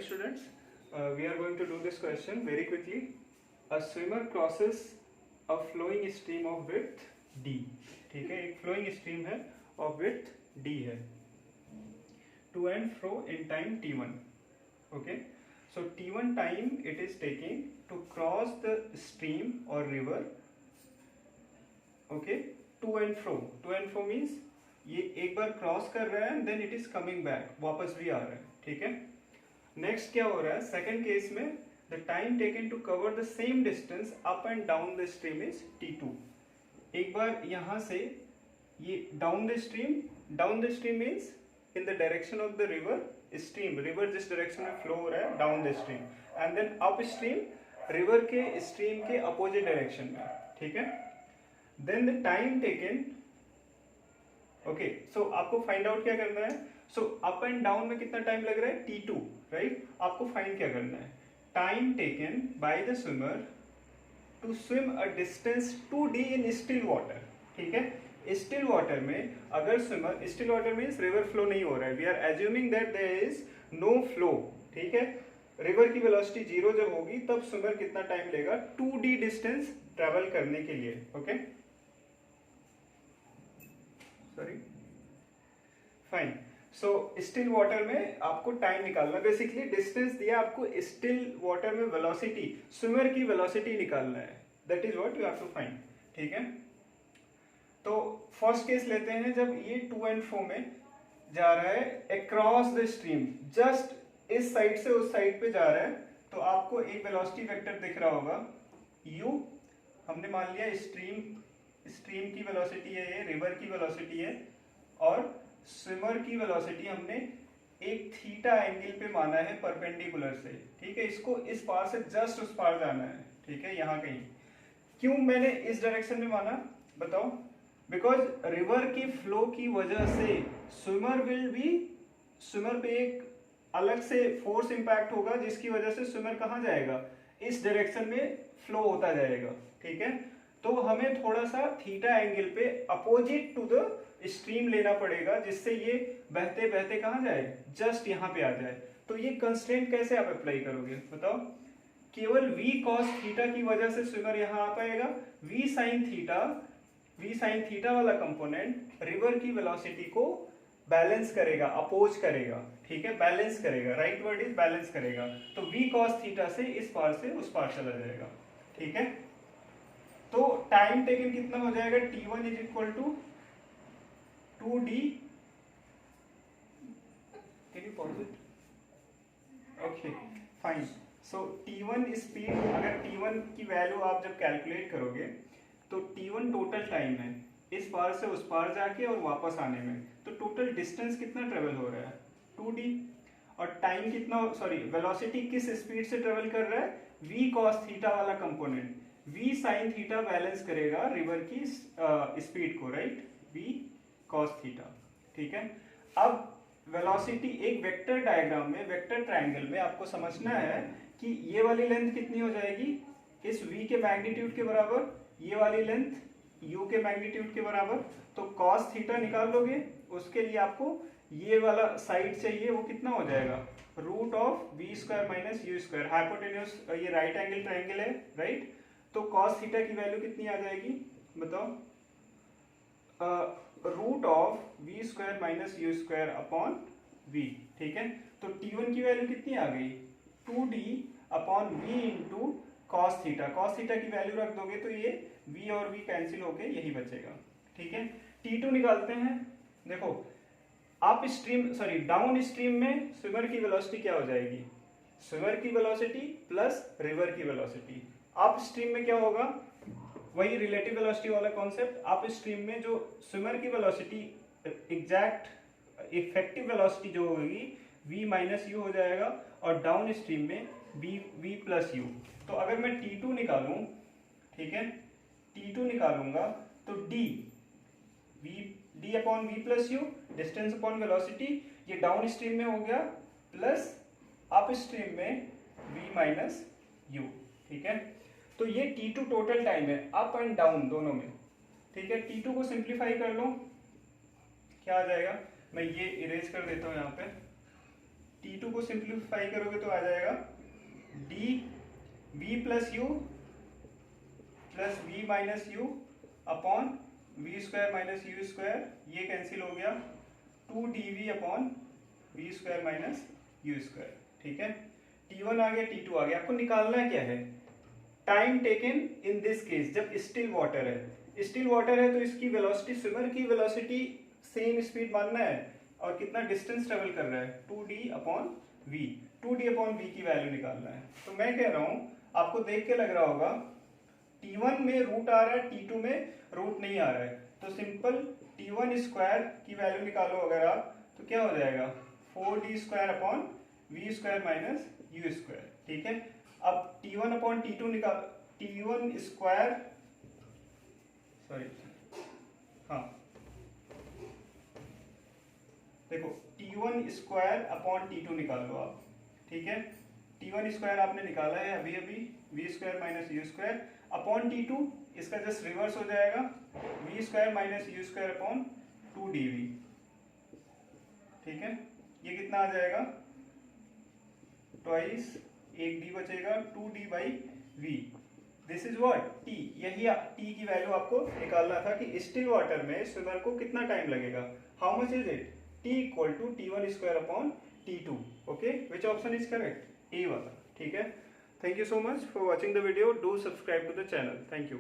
students, we are going to do this question very quickly. A swimmer crosses a flowing stream of width d. ठीक है, एक flowing stream है of width d है, to and fro in time t1. Okay, so t1 time it is taking to cross the stream or river. Okay, to and fro. To and fro means ये एक बार cross कर रहा है then it is coming back, वापस भी आ रहा है. ठीक है, नेक्स्ट क्या हो रहा है सेकंड केस में, the time taken to cover the same distance up and down the stream is t2. एक बार यहां से ये down the stream means in the direction of the river stream, river जिस डायरेक्शन में फ्लो हो रहा है down the stream, and then up stream river के स्ट्रीम के अपोजिट डायरेक्शन में. ठीक है, then the time taken. Okay, so आपको फाइंड आउट क्या करना है. सो अप एंड डाउन में कितना टाइम लग रहा है t2, राइट. आपको फाइंड क्या करना है, time taken by the swimmer to swim a distance 2d in still water. ठीक है, स्टिल वाटर में अगर swimmer, still water means river flow नहीं हो रहा है, we are assuming that there is no flow. ठीक है, रिवर की वेलोसिटी 0 जब होगी तब स्विमर कितना टाइम लेगा 2d डिस्टेंस ट्रेवल करने के लिए. Okay, sorry, fine. So still water में आपको टाइम निकालना, बेसिकली डिस्टेंस दिया आपको, स्टिल वाटर में वेलोसिटी, स्विमर की वेलोसिटी निकालना है, that is what you have to find. ठीक है, तो फर्स्ट केस लेते हैं जब ये टू एंड फ्रो में जा रहा है अक्रॉस द स्ट्रीम, जस्ट इस साइड से उस साइड पे जा रहा है, तो आपको एक वेलोसिटी वेक्टर दिख रहा होगा u. हमने मान लिया स्ट्रीम की वेलोसिटी है, ये रिवर की वेलोसिटी है, और स्विमर की वेलोसिटी हमने एक थीटा एंगल पे माना है परपेंडिकुलर से. ठीक है, इसको इस पार से जस्ट उस पार जाना है. ठीक है, यहाँ कहीं. क्यों मैंने इस डायरेक्शन में माना बताओ, बिकॉज रिवर की फ्लो की वजह से स्विमर पे एक अलग से फोर्स इंपैक्ट होगा, जिसकी वजह से स्विमर कहाँ जाएगा, इस डायरेक्शन में फ्लो होता जाएगा. ठीक है, तो हमें थोड़ा सा थीटा एंगल पे अपोजिट टू द स्ट्रीम लेना पड़ेगा, जिससे ये बहते बहते कहाँ जाए, जस्ट यहाँ पे आ जाए. तो ये कंस्ट्रेंट कैसे आप अप्लाई करोगे बताओ. केवल v cos थीटा की वजह से स्विमर यहाँ आ पाएगा. v sin थीटा वाला कंपोनेंट रिवर की वेलोसिटी को बैलेंस करेगा, अपोज करेगा. ठीक है, बैलेंस करेगा, राइट वर्ड इज बैलेंस करेगा. तो v cos थीटा से इस पार से उस पार चला जाएगा. ठीक है, तो टाइम टेकन कितना हो जाएगा, t1 is equal to 2d. Can you pause it? Okay, fine. So t1 speed, अगर t1 की वैल्यू आप जब कैलकुलेट करोगे तो t1 टोटल टाइम है इस पार से उस पार जाके और वापस आने में. तो टोटल डिस्टेंस कितना ट्रेवल हो रहा है 2d, और टाइम कितना, सॉरी वेलोसिटी किस स्पीड से ट्रेवल कर रहा है, v cos थीटा वाला component. v sin theta balance करेगा रिवर की स्पीड को, राइट, v cos थीटा. ठीक है, अब वेलोसिटी एक वेक्टर डायग्राम में, वेक्टर ट्रायंगल में आपको समझना है कि ये वाली लेंथ कितनी हो जाएगी, इस v के मैग्नीट्यूड के बराबर, ये वाली लेंथ u के मैग्नीट्यूड के बराबर. तो cos थीटा निकाल लोगे, उसके लिए आपको ये वाला साइड चाहिए, वो कितना हो जाएगा, root of v square minus u square. Hypotenuse ये राइट एंगल ट्रायंगल है, राइट. तो cos थीटा की वैल्यू कितनी आ जाएगी बताओ, root of v square minus u square upon v. ठीक है, तो t1 की वैल्यू कितनी आ गई, 2d upon v into cos theta. cos theta की वैल्यू रख दोगे तो ये v और v कैंसिल होके यही बचेगा. ठीक है, t2 निकालते हैं. देखो up stream, sorry down stream में स्विमर की वेलोसिटी क्या हो जाएगी, स्विमर की वेलोसिटी प्लस रिवर की वेलोसिटी. अप स्ट्रीम में क्या होगा, वही रिलेटिव वेलोसिटी वाला कॉन्सेप्ट. अप स्ट्रीम में जो स्विमर की वेलोसिटी एग्जैक्ट इफेक्टिव वेलोसिटी जो होगी v माइनस यू हो जाएगा, और डाउन स्ट्रीम में v प्लस यू. तो अगर मैं t2 निकालूं, ठीक है, t2 निकालूंगा तो d upon v plus you, distance upon velocity, ये डाउन स्ट्रीम में हो गया, प्लस अप स्ट्रीम में v माइनस यू. ठीक है, तो ये t2 टोटल टाइम है अप एंड डाउन दोनों में. ठीक है, t2 को सिंप्लीफाई कर लो, क्या आ जाएगा, मैं ये इरेज कर देता हूं यहाँ पे. T2 को सिंप्लीफाई करोगे तो आ जाएगा D V plus U plus V minus U upon V square minus U square, ये कैंसिल हो गया, 2dv upon V square minus U square. ठीक है, T1 आ गया, T2 आ गया। आपको निकालना क्या है, time taken in this case. जब स्टिल वाटर है, स्टिल वाटर है तो इसकी वेलोसिटी, स्विमर की वेलोसिटी सेम स्पीड मानना है और कितना डिस्टेंस ट्रेवल कर रहा है, 2d upon V, 2d upon V की वैल्यू निकालना है। तो मैं कह रहा हूं, आपको देख के लग रहा होगा T1 में रूट आ रहा है, T2 में रूट नहीं आ रहा है, तो सिंपल T1 स्क्वायर की वैल्यू निकालो अगर आप, तो क्या हो जाएगा 4d square upon V square minus U square. ठीक है, अब T1 अपॉन T2 निकाल, T1 स्क्वायर, सॉरी हाँ देखो T1 स्क्वायर अपॉन T2 निकाल लो आप। ठीक है, T1 स्क्वायर आपने निकाला है अभी अभी, V square minus U square upon T2, इसका जस्ट रिवर्स हो जाएगा, V square minus U square upon 2dv। ठीक है, ये कितना आ जाएगा, ट्वाइस, एक डी बचेगा, 2d by V. This is what, T. यही टी की वैल्यू आपको निकालना था कि स्टिल वाटर में स्विमर को कितना टाइम लगेगा, how much is it, T equal to T1 square upon T2। Okay, which option is correct, A वाला। ठीक है, thank you so much for watching the video, do subscribe to the channel, thank you.